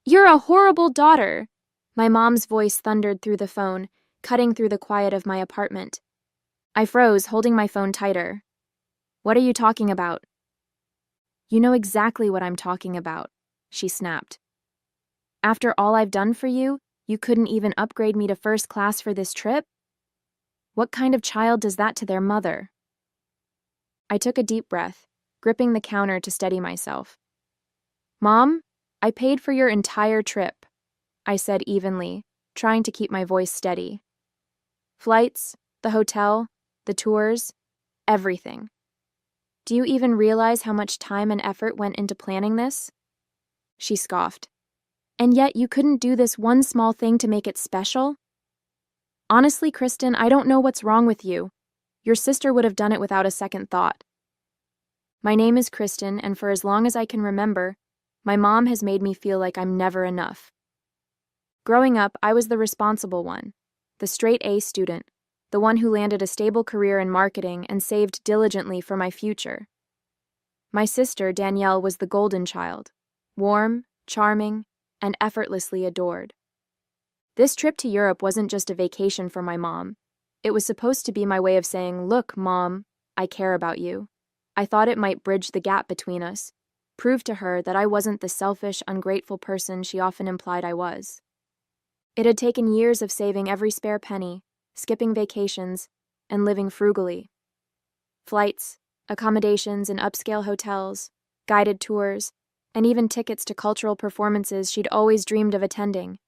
You're a horrible daughter. My mom's voice thundered through the phone, cutting through the quiet of my apartment. I froze, holding my phone tighter. What are you talking about? You know exactly what I'm talking about, she snapped. After all I've done for you, you couldn't even upgrade me to first class for this trip? What kind of child does that to their mother? I took a deep breath, gripping the counter to steady myself. Mom, I paid for your entire trip, I said evenly, trying to keep my voice steady. Flights, the hotel, the tours, everything. Do you even realize how much time and effort went into planning this? She scoffed. And yet you couldn't do this one small thing to make it special? Honestly, Kristen, I don't know what's wrong with you. Your sister would have done it without a second thought. My name is Kristen, and for as long as I can remember, my mom has made me feel like I'm never enough. Growing up, I was the responsible one, the straight A student, the one who landed a stable career in marketing and saved diligently for my future. My sister, Danielle, was the golden child, warm, charming, and effortlessly adored. This trip to Europe wasn't just a vacation for my mom. It was supposed to be my way of saying, "Look, Mom, I care about you." I thought it might bridge the gap between us, prove to her that I wasn't the selfish, ungrateful person she often implied I was. It had taken years of saving every spare penny, skipping vacations, and living frugally. Flights, accommodations in upscale hotels, guided tours, and even tickets to cultural performances she'd always dreamed of attending.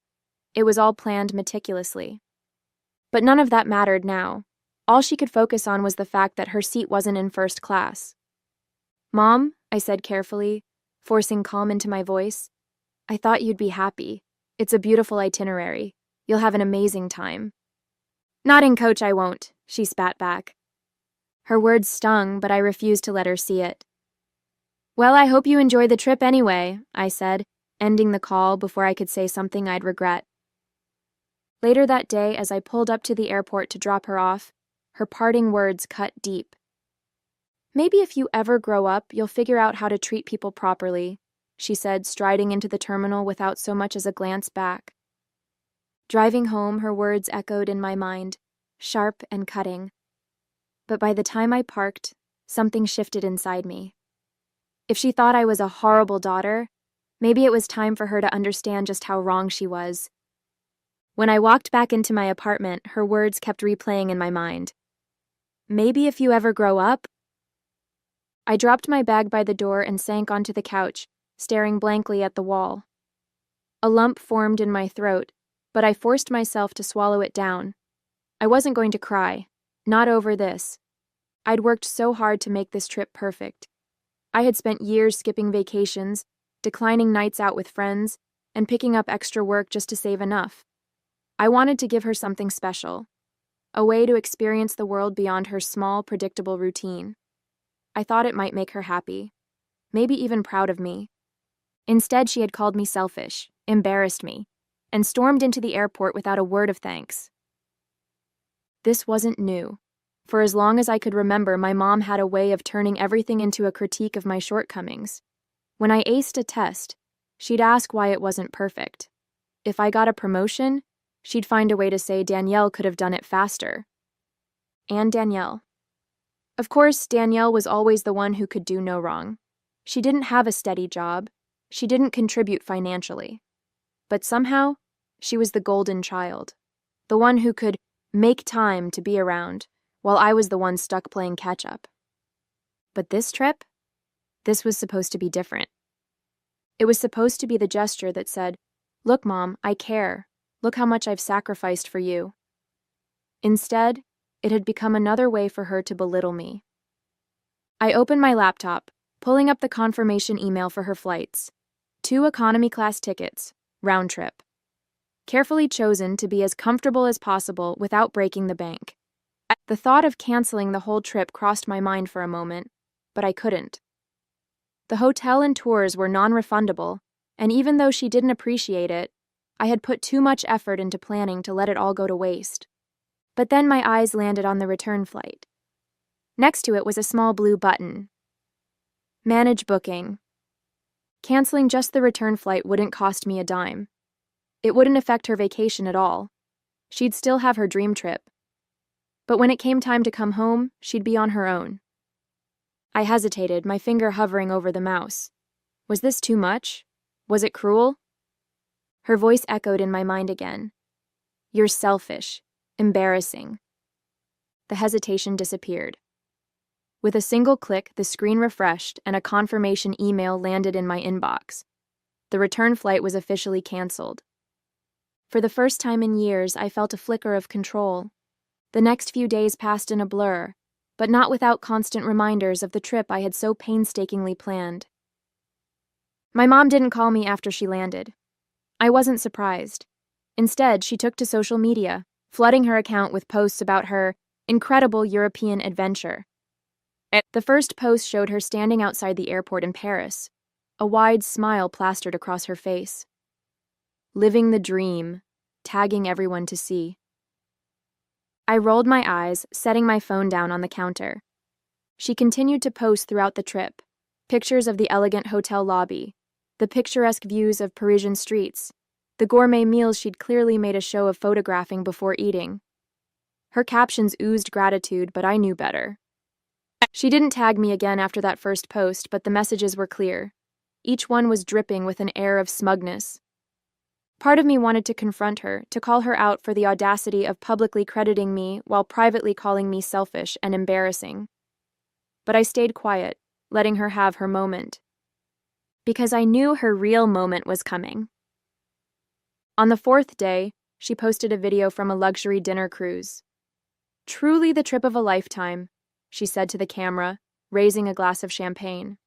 It was all planned meticulously. But none of that mattered now. All she could focus on was the fact that her seat wasn't in first class. Mom, I said carefully, forcing calm into my voice, I thought you'd be happy. It's a beautiful itinerary. You'll have an amazing time. Nodding, Coach, I won't, she spat back. Her words stung, but I refused to let her see it. Well, I hope you enjoy the trip anyway, I said, ending the call before I could say something I'd regret. Later that day, as I pulled up to the airport to drop her off, her parting words cut deep. Maybe if you ever grow up, you'll figure out how to treat people properly, she said, striding into the terminal without so much as a glance back. Driving home, her words echoed in my mind, sharp and cutting. But by the time I parked, something shifted inside me. If she thought I was a horrible daughter, maybe it was time for her to understand just how wrong she was. When I walked back into my apartment, her words kept replaying in my mind. Maybe if you ever grow up? I dropped my bag by the door and sank onto the couch, staring blankly at the wall. A lump formed in my throat, but I forced myself to swallow it down. I wasn't going to cry, not over this. I'd worked so hard to make this trip perfect. I had spent years skipping vacations, declining nights out with friends, and picking up extra work just to save enough. I wanted to give her something special, a way to experience the world beyond her small, predictable routine. I thought it might make her happy, maybe even proud of me. Instead, she had called me selfish, embarrassed me, and stormed into the airport without a word of thanks. This wasn't new. For as long as I could remember, my mom had a way of turning everything into a critique of my shortcomings. When I aced a test, she'd ask why it wasn't perfect. If I got a promotion, she'd find a way to say Danielle could have done it faster. And Danielle. Of course, Danielle was always the one who could do no wrong. She didn't have a steady job. She didn't contribute financially. But somehow, she was the golden child, the one who could make time to be around, while I was the one stuck playing catch-up. But this trip? This was supposed to be different. It was supposed to be the gesture that said, "Look, Mom, I care. Look how much I've sacrificed for you." Instead, it had become another way for her to belittle me. I opened my laptop, pulling up the confirmation email for her flights. 2 economy class tickets, round trip. Carefully chosen to be as comfortable as possible without breaking the bank. The thought of canceling the whole trip crossed my mind for a moment, but I couldn't. The hotel and tours were non-refundable, and even though she didn't appreciate it, I had put too much effort into planning to let it all go to waste. But then my eyes landed on the return flight. Next to it was a small blue button. Manage booking. Canceling just the return flight wouldn't cost me a dime. It wouldn't affect her vacation at all. She'd still have her dream trip. But when it came time to come home, she'd be on her own. I hesitated, my finger hovering over the mouse. Was this too much? Was it cruel? Her voice echoed in my mind again. You're selfish. Embarrassing. The hesitation disappeared. With a single click, the screen refreshed and a confirmation email landed in my inbox. The return flight was officially canceled. For the first time in years, I felt a flicker of control. The next few days passed in a blur, but not without constant reminders of the trip I had so painstakingly planned. My mom didn't call me after she landed. I wasn't surprised. Instead, she took to social media, flooding her account with posts about her incredible European adventure. The first post showed her standing outside the airport in Paris, a wide smile plastered across her face. Living the dream, tagging everyone to see. I rolled my eyes, setting my phone down on the counter. She continued to post throughout the trip, pictures of the elegant hotel lobby, the picturesque views of Parisian streets, the gourmet meals she'd clearly made a show of photographing before eating. Her captions oozed gratitude, but I knew better. She didn't tag me again after that first post, but the messages were clear. Each one was dripping with an air of smugness. Part of me wanted to confront her, to call her out for the audacity of publicly crediting me while privately calling me selfish and embarrassing. But I stayed quiet, letting her have her moment. Because I knew her real moment was coming. On the fourth day, she posted a video from a luxury dinner cruise. Truly the trip of a lifetime, she said to the camera, raising a glass of champagne.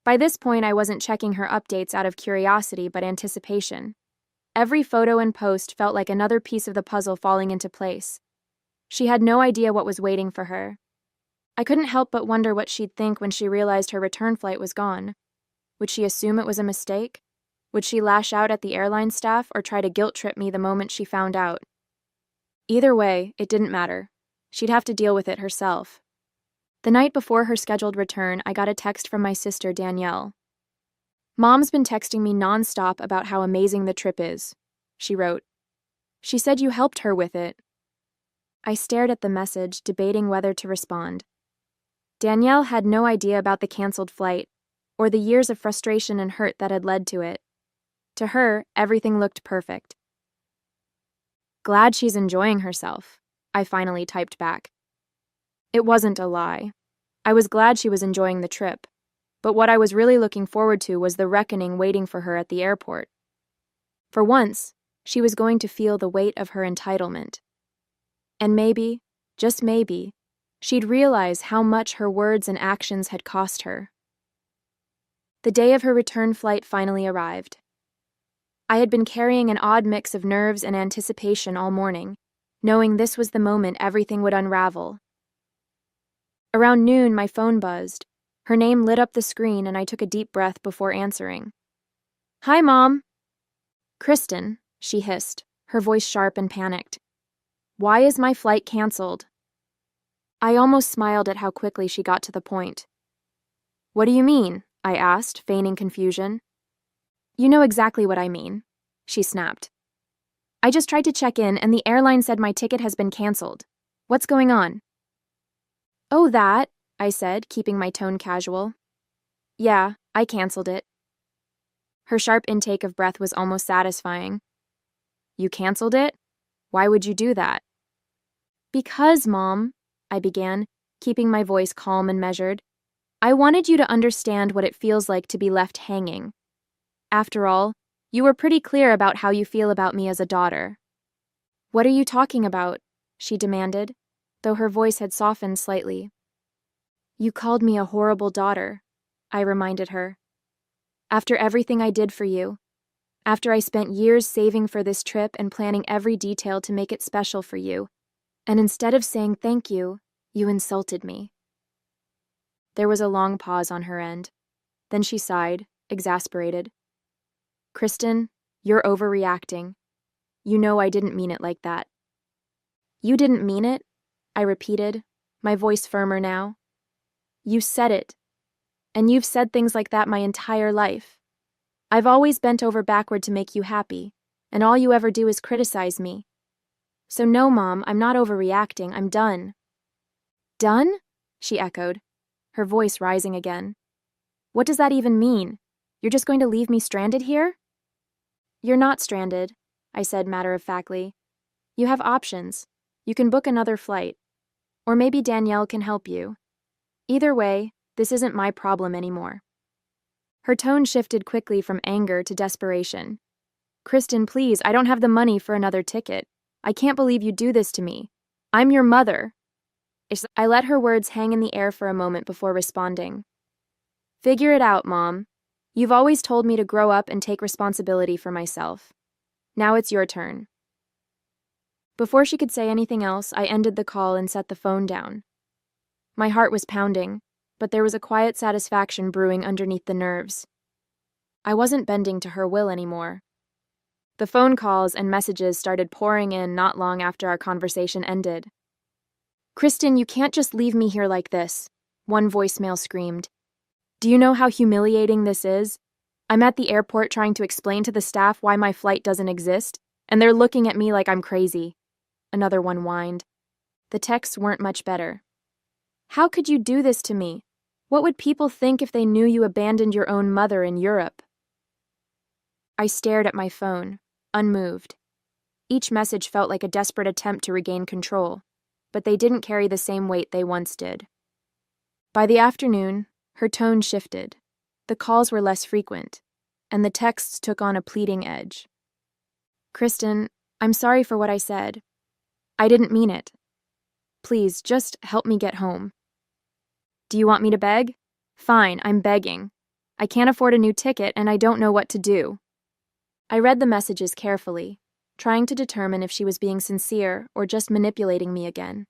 By this point, I wasn't checking her updates out of curiosity but anticipation. Every photo and post felt like another piece of the puzzle falling into place. She had no idea what was waiting for her. I couldn't help but wonder what she'd think when she realized her return flight was gone. Would she assume it was a mistake? Would she lash out at the airline staff or try to guilt-trip me the moment she found out? Either way, it didn't matter. She'd have to deal with it herself. The night before her scheduled return, I got a text from my sister, Danielle. Mom's been texting me nonstop about how amazing the trip is, she wrote. She said you helped her with it. I stared at the message, debating whether to respond. Danielle had no idea about the canceled flight, or the years of frustration and hurt that had led to it. To her, everything looked perfect. Glad she's enjoying herself, I finally typed back. It wasn't a lie. I was glad she was enjoying the trip, but what I was really looking forward to was the reckoning waiting for her at the airport. For once, she was going to feel the weight of her entitlement. And maybe, just maybe, she'd realize how much her words and actions had cost her. The day of her return flight finally arrived. I had been carrying an odd mix of nerves and anticipation all morning, knowing this was the moment everything would unravel. Around noon, my phone buzzed. Her name lit up the screen and I took a deep breath before answering. Hi, Mom. Kristen, she hissed, her voice sharp and panicked. Why is my flight canceled? I almost smiled at how quickly she got to the point. What do you mean? I asked, feigning confusion. You know exactly what I mean, she snapped. I just tried to check in and the airline said my ticket has been canceled. What's going on? Oh, that, I said, keeping my tone casual. Yeah, I canceled it. Her sharp intake of breath was almost satisfying. You canceled it? Why would you do that? Because, Mom, I began, keeping my voice calm and measured. I wanted you to understand what it feels like to be left hanging. After all, you were pretty clear about how you feel about me as a daughter. What are you talking about? She demanded, though her voice had softened slightly. You called me a horrible daughter, I reminded her. After everything I did for you, after I spent years saving for this trip and planning every detail to make it special for you, and instead of saying thank you, you insulted me. There was a long pause on her end. Then she sighed, exasperated. Kristen, you're overreacting. You know I didn't mean it like that. You didn't mean it? I repeated, my voice firmer now. You said it. And you've said things like that my entire life. I've always bent over backward to make you happy, and all you ever do is criticize me. So no, Mom, I'm not overreacting, I'm done. Done? She echoed, her voice rising again. What does that even mean? You're just going to leave me stranded here? You're not stranded, I said matter-of-factly. You have options. You can book another flight. Or maybe Danielle can help you. Either way, this isn't my problem anymore. Her tone shifted quickly from anger to desperation. Kristen, please, I don't have the money for another ticket. I can't believe you do this to me. I'm your mother. I let her words hang in the air for a moment before responding. Figure it out, Mom. You've always told me to grow up and take responsibility for myself. Now it's your turn. Before she could say anything else, I ended the call and set the phone down. My heart was pounding, but there was a quiet satisfaction brewing underneath the nerves. I wasn't bending to her will anymore. The phone calls and messages started pouring in not long after our conversation ended. Kristen, you can't just leave me here like this, one voicemail screamed. Do you know how humiliating this is? I'm at the airport trying to explain to the staff why my flight doesn't exist, and they're looking at me like I'm crazy. Another one whined. The texts weren't much better. How could you do this to me? What would people think if they knew you abandoned your own mother in Europe? I stared at my phone, unmoved. Each message felt like a desperate attempt to regain control, but they didn't carry the same weight they once did. By the afternoon, her tone shifted. The calls were less frequent, and the texts took on a pleading edge. Kristen, I'm sorry for what I said. I didn't mean it. Please, just help me get home. Do you want me to beg? Fine, I'm begging. I can't afford a new ticket and I don't know what to do. I read the messages carefully, trying to determine if she was being sincere or just manipulating me again.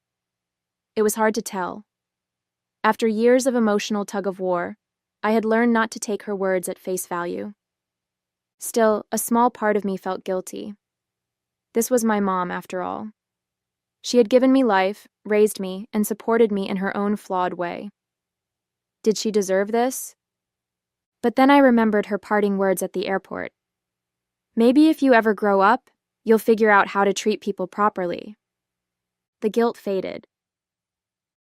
It was hard to tell. After years of emotional tug-of-war, I had learned not to take her words at face value. Still, a small part of me felt guilty. This was my mom, after all. She had given me life, raised me, and supported me in her own flawed way. Did she deserve this? But then I remembered her parting words at the airport. Maybe if you ever grow up, you'll figure out how to treat people properly. The guilt faded.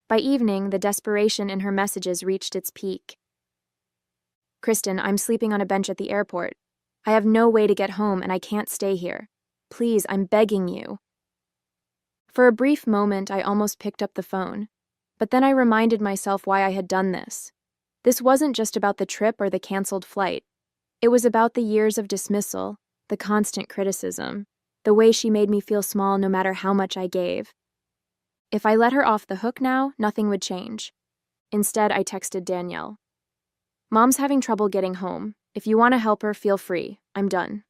By evening, the desperation in her messages reached its peak. Kristen, I'm sleeping on a bench at the airport. I have no way to get home and I can't stay here. Please, I'm begging you. For a brief moment, I almost picked up the phone, but then I reminded myself why I had done this. This wasn't just about the trip or the canceled flight. It was about the years of dismissal, the constant criticism, the way she made me feel small no matter how much I gave. If I let her off the hook now, nothing would change. Instead, I texted Danielle. Mom's having trouble getting home. If you want to help her, feel free. I'm done.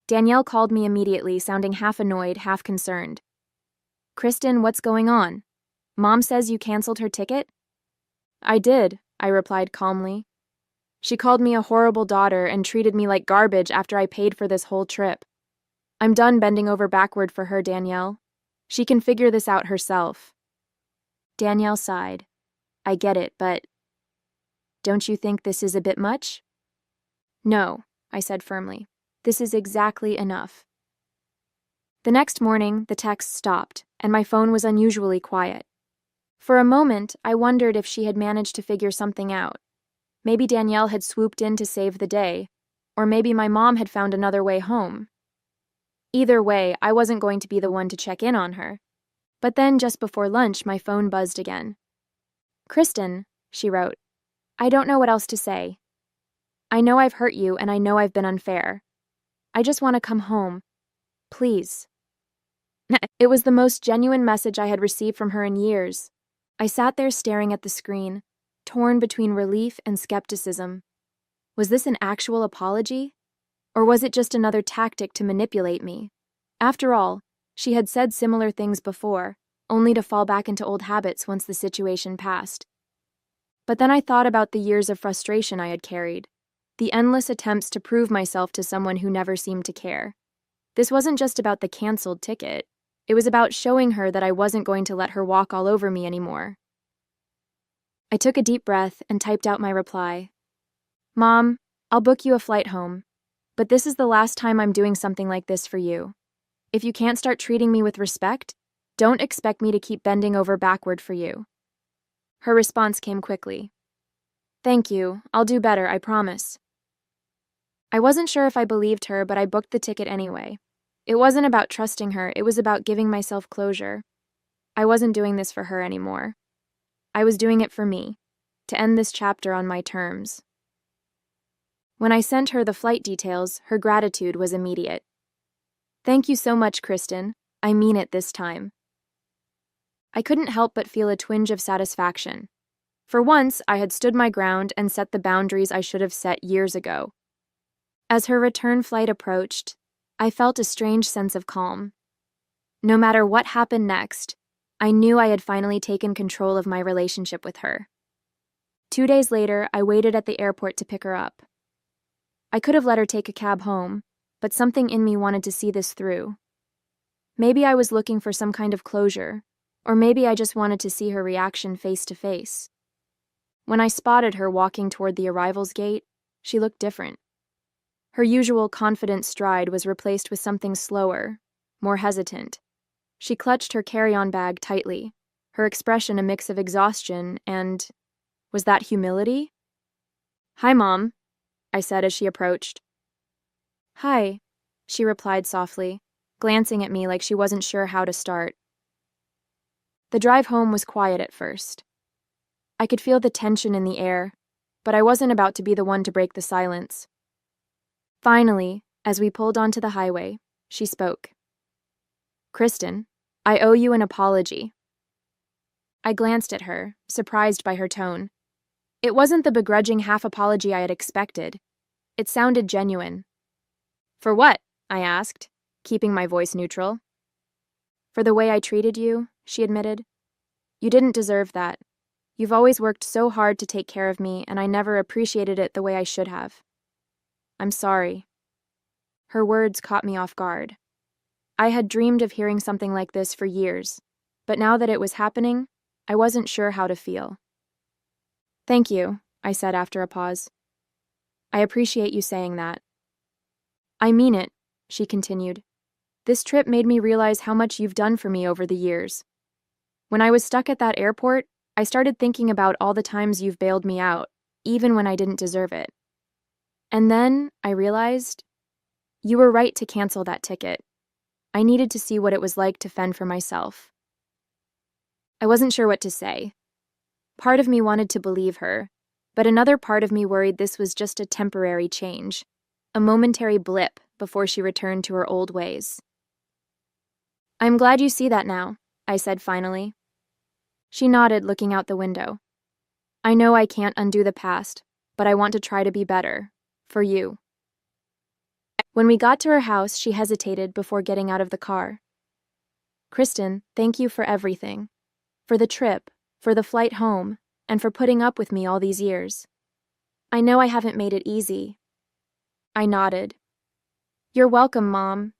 Danielle called me immediately, sounding half annoyed, half concerned. Kristen, what's going on? Mom says you canceled her ticket? I did, I replied calmly. She called me a horrible daughter and treated me like garbage after I paid for this whole trip. I'm done bending over backward for her, Danielle. She can figure this out herself. Danielle sighed. I get it, but don't you think this is a bit much? No, I said firmly. This is exactly enough. The next morning, the texts stopped, and my phone was unusually quiet. For a moment, I wondered if she had managed to figure something out. Maybe Danielle had swooped in to save the day, or maybe my mom had found another way home. Either way, I wasn't going to be the one to check in on her. But then, just before lunch, my phone buzzed again. Kristen, she wrote, I don't know what else to say. I know I've hurt you and I know I've been unfair. I just want to come home. Please. It was the most genuine message I had received from her in years. I sat there staring at the screen, torn between relief and skepticism. Was this an actual apology? Or was it just another tactic to manipulate me? After all, she had said similar things before, only to fall back into old habits once the situation passed. But then I thought about the years of frustration I had carried, the endless attempts to prove myself to someone who never seemed to care. This wasn't just about the canceled ticket. It was about showing her that I wasn't going to let her walk all over me anymore. I took a deep breath and typed out my reply. Mom, I'll book you a flight home, but this is the last time I'm doing something like this for you. If you can't start treating me with respect, don't expect me to keep bending over backward for you. Her response came quickly. Thank you, I'll do better, I promise. I wasn't sure if I believed her, but I booked the ticket anyway. It wasn't about trusting her, it was about giving myself closure. I wasn't doing this for her anymore. I was doing it for me, to end this chapter on my terms. When I sent her the flight details, her gratitude was immediate. Thank you so much, Kristen. I mean it this time. I couldn't help but feel a twinge of satisfaction. For once, I had stood my ground and set the boundaries I should have set years ago. As her return flight approached, I felt a strange sense of calm. No matter what happened next, I knew I had finally taken control of my relationship with her. 2 days later, I waited at the airport to pick her up. I could have let her take a cab home, but something in me wanted to see this through. Maybe I was looking for some kind of closure, or maybe I just wanted to see her reaction face to face. When I spotted her walking toward the arrivals gate, she looked different. Her usual confident stride was replaced with something slower, more hesitant. She clutched her carry-on bag tightly, her expression a mix of exhaustion and... was that humility? Hi, Mom, I said as she approached. Hi, she replied softly, glancing at me like she wasn't sure how to start. The drive home was quiet at first. I could feel the tension in the air, but I wasn't about to be the one to break the silence. Finally, as we pulled onto the highway, she spoke. Kristen, I owe you an apology. I glanced at her, surprised by her tone. It wasn't the begrudging half-apology I had expected. It sounded genuine. For what? I asked, keeping my voice neutral. For the way I treated you, she admitted. You didn't deserve that. You've always worked so hard to take care of me, and I never appreciated it the way I should have. I'm sorry. Her words caught me off guard. I had dreamed of hearing something like this for years, but now that it was happening, I wasn't sure how to feel. Thank you, I said after a pause. I appreciate you saying that. I mean it, she continued. This trip made me realize how much you've done for me over the years. When I was stuck at that airport, I started thinking about all the times you've bailed me out, even when I didn't deserve it. And then I realized you were right to cancel that ticket. I needed to see what it was like to fend for myself. I wasn't sure what to say. Part of me wanted to believe her, but another part of me worried this was just a temporary change, a momentary blip before she returned to her old ways. I'm glad you see that now, I said finally. She nodded, looking out the window. I know I can't undo the past, but I want to try to be better, for you. When we got to her house, she hesitated before getting out of the car. Kristen, thank you for everything. For the trip, for the flight home, and for putting up with me all these years. I know I haven't made it easy. I nodded. You're welcome, Mom.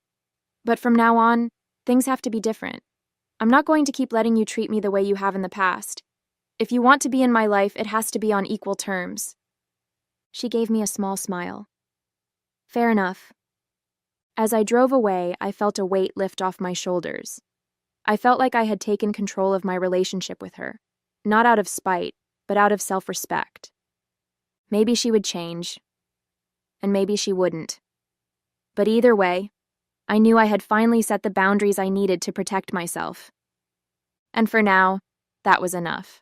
But from now on, things have to be different. I'm not going to keep letting you treat me the way you have in the past. If you want to be in my life, it has to be on equal terms. She gave me a small smile. Fair enough. As I drove away, I felt a weight lift off my shoulders. I felt like I had taken control of my relationship with her, not out of spite, but out of self-respect. Maybe she would change, and maybe she wouldn't. But either way, I knew I had finally set the boundaries I needed to protect myself. And for now, that was enough.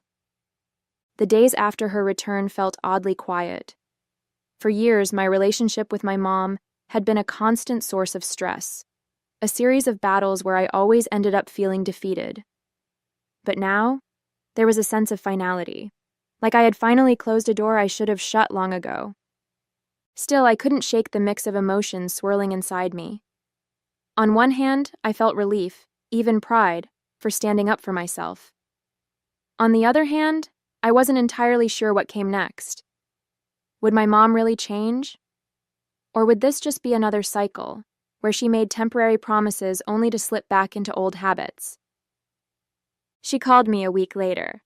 The days after her return felt oddly quiet. For years, my relationship with my mom had been a constant source of stress, a series of battles where I always ended up feeling defeated. But now, there was a sense of finality, like I had finally closed a door I should have shut long ago. Still, I couldn't shake the mix of emotions swirling inside me. On one hand, I felt relief, even pride, for standing up for myself. On the other hand, I wasn't entirely sure what came next. Would my mom really change? Or would this just be another cycle, where she made temporary promises only to slip back into old habits? She called me a week later.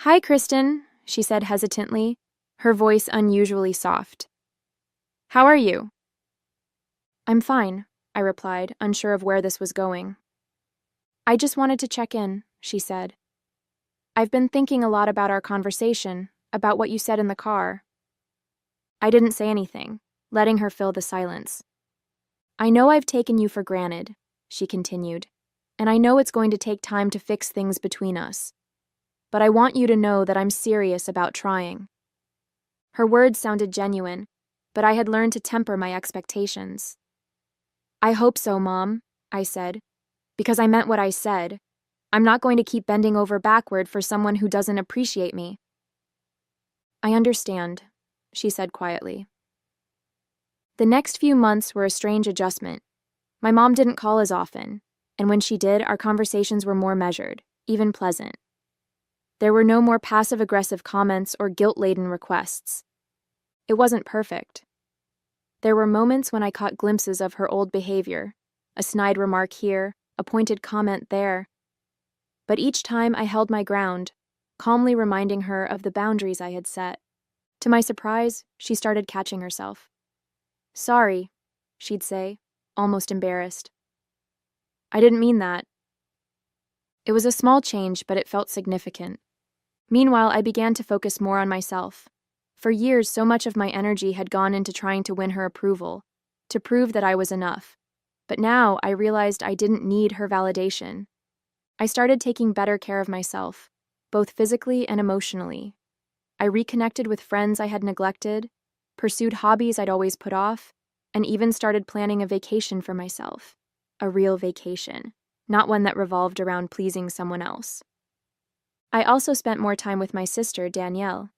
"Hi, Kristen," she said hesitantly, her voice unusually soft. "How are you?" "I'm fine," I replied, unsure of where this was going. "I just wanted to check in," she said. "I've been thinking a lot about our conversation, about what you said in the car." I didn't say anything, letting her fill the silence. "I know I've taken you for granted," she continued, "and I know it's going to take time to fix things between us. But I want you to know that I'm serious about trying." Her words sounded genuine, but I had learned to temper my expectations. "I hope so, Mom," I said, because I meant what I said. I'm not going to keep bending over backward for someone who doesn't appreciate me. "I understand," she said quietly. The next few months were a strange adjustment. My mom didn't call as often, and when she did, our conversations were more measured, even pleasant. There were no more passive-aggressive comments or guilt-laden requests. It wasn't perfect. There were moments when I caught glimpses of her old behavior, a snide remark here, a pointed comment there. But each time I held my ground, calmly reminding her of the boundaries I had set. To my surprise, she started catching herself. "Sorry," she'd say, almost embarrassed. "I didn't mean that." It was a small change, but it felt significant. Meanwhile, I began to focus more on myself. For years, so much of my energy had gone into trying to win her approval, to prove that I was enough. But now I realized I didn't need her validation. I started taking better care of myself, both physically and emotionally. I reconnected with friends I had neglected, pursued hobbies I'd always put off, and even started planning a vacation for myself. A real vacation, not one that revolved around pleasing someone else. I also spent more time with my sister, Danielle.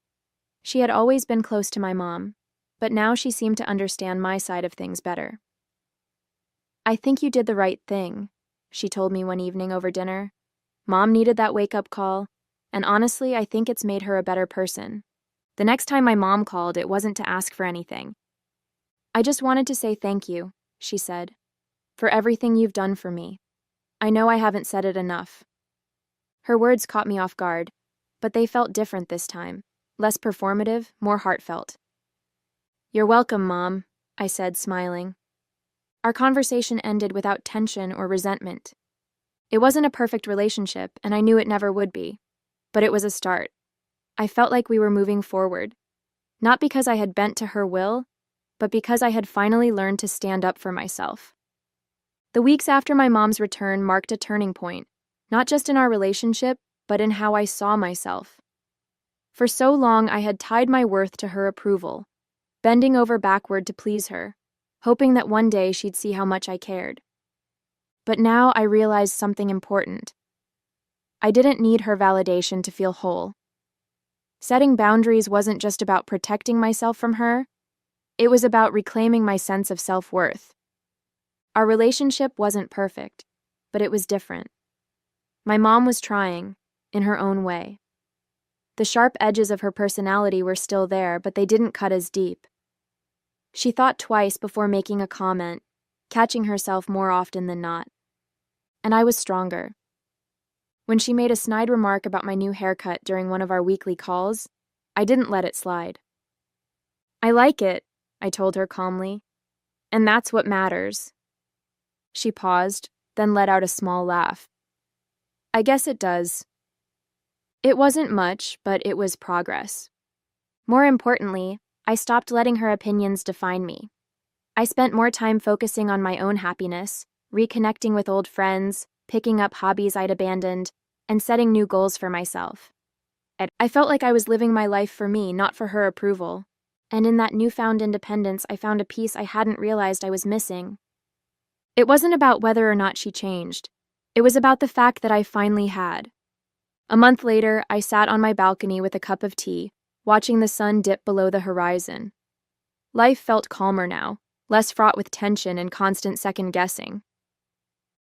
She had always been close to my mom, but now she seemed to understand my side of things better. "I think you did the right thing," she told me one evening over dinner. "Mom needed that wake-up call, and honestly, I think it's made her a better person." The next time my mom called, it wasn't to ask for anything. "I just wanted to say thank you," she said, "for everything you've done for me. I know I haven't said it enough." Her words caught me off guard, but they felt different this time. Less performative, more heartfelt. "You're welcome, Mom," I said, smiling. Our conversation ended without tension or resentment. It wasn't a perfect relationship, and I knew it never would be. But it was a start. I felt like we were moving forward. Not because I had bent to her will, but because I had finally learned to stand up for myself. The weeks after my mom's return marked a turning point, not just in our relationship, but in how I saw myself. For so long, I had tied my worth to her approval, bending over backward to please her, hoping that one day she'd see how much I cared. But now I realized something important. I didn't need her validation to feel whole. Setting boundaries wasn't just about protecting myself from her, it was about reclaiming my sense of self-worth. Our relationship wasn't perfect, but it was different. My mom was trying, in her own way. The sharp edges of her personality were still there, but they didn't cut as deep. She thought twice before making a comment, catching herself more often than not. And I was stronger. When she made a snide remark about my new haircut during one of our weekly calls, I didn't let it slide. "I like it," I told her calmly, "and that's what matters." She paused, then let out a small laugh. "I guess it does." It wasn't much, but it was progress. More importantly, I stopped letting her opinions define me. I spent more time focusing on my own happiness, reconnecting with old friends, picking up hobbies I'd abandoned, and setting new goals for myself. I felt like I was living my life for me, not for her approval. And in that newfound independence, I found a piece I hadn't realized I was missing. It wasn't about whether or not she changed. It was about the fact that I finally had. A month later, I sat on my balcony with a cup of tea, watching the sun dip below the horizon. Life felt calmer now, less fraught with tension and constant second-guessing.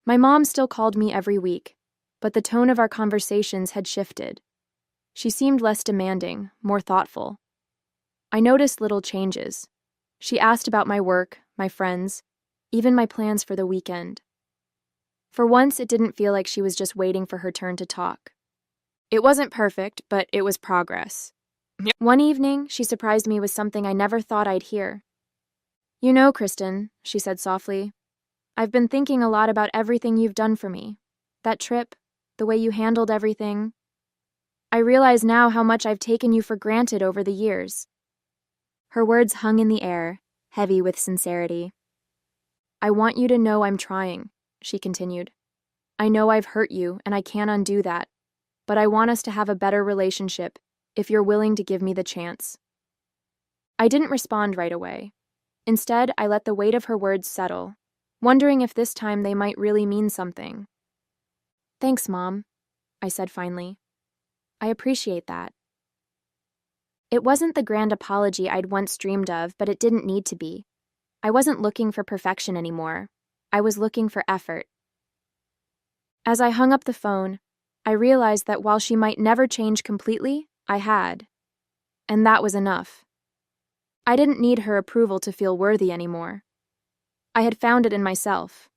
My mom still called me every week, but the tone of our conversations had shifted. She seemed less demanding, more thoughtful. I noticed little changes. She asked about my work, my friends, even my plans for the weekend. For once, it didn't feel like she was just waiting for her turn to talk. It wasn't perfect, but it was progress. One evening, she surprised me with something I never thought I'd hear. You know, Kristen, she said softly, I've been thinking a lot about everything you've done for me. That trip, the way you handled everything. I realize now how much I've taken you for granted over the years. Her words hung in the air, heavy with sincerity. I want you to know I'm trying, she continued. I know I've hurt you, and I can't undo that. But I want us to have a better relationship, if you're willing to give me the chance. I didn't respond right away. Instead, I let the weight of her words settle, wondering if this time they might really mean something. Thanks, Mom, I said finally. I appreciate that. It wasn't the grand apology I'd once dreamed of, but it didn't need to be. I wasn't looking for perfection anymore. I was looking for effort. As I hung up the phone, I realized that while she might never change completely, I had. And that was enough. I didn't need her approval to feel worthy anymore. I had found it in myself.